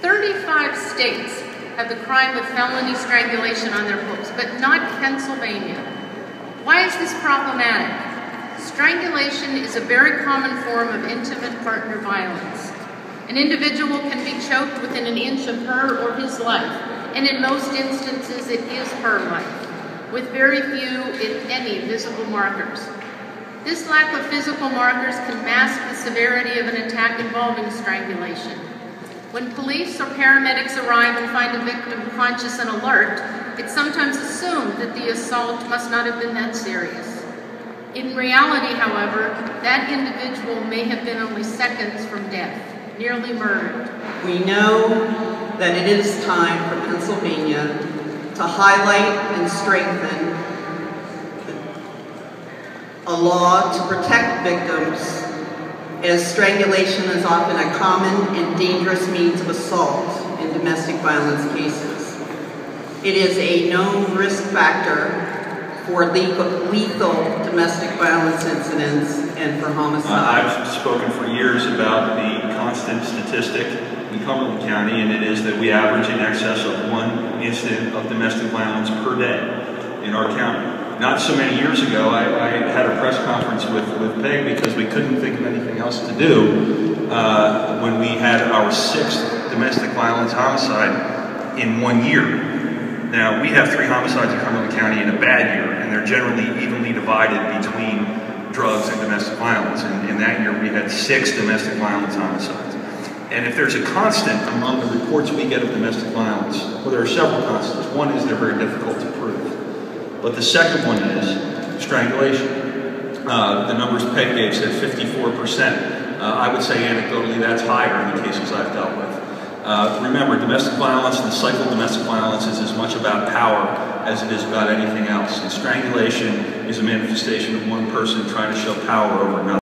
35 states have the crime of felony strangulation on their books, but not Pennsylvania. Why is this problematic? Strangulation is a very common form of intimate partner violence. An individual can be choked within an inch of her or his life, and in most instances it is her life, with very few, if any, visible markers. This lack of physical markers can mask the severity of an attack involving strangulation. When police or paramedics arrive and find a victim conscious and alert, it's sometimes assumed that the assault must not have been that serious. In reality, however, that individual may have been only seconds from death, nearly murdered. We know that it is time for Pennsylvania to highlight and strengthen a law to protect victims, as strangulation is often a common and dangerous means of assault in domestic violence cases. It is a known risk factor for lethal domestic violence incidents and for homicide. I've spoken for years about the constant statistic in Cumberland County, and it is that we average in excess of 1 incident of domestic violence per day in our county. Not so many years ago, I had a press conference with Peg because we couldn't think of anything else to do when we had our 6th domestic violence homicide in 1 year. Now, we have 3 homicides in Cumberland County in a bad year, and they're generally evenly divided between drugs and domestic violence. And in that year, we had 6 domestic violence homicides. And if there's a constant among the reports we get of domestic violence, well, there are several constants. One is they're very difficult to prove. But the second one is strangulation. The numbers Peg gave said 54%. I would say anecdotally that's higher in the cases I've dealt with. Remember, domestic violence and the cycle of domestic violence is as much about power as it is about anything else. And strangulation is a manifestation of one person trying to show power over another.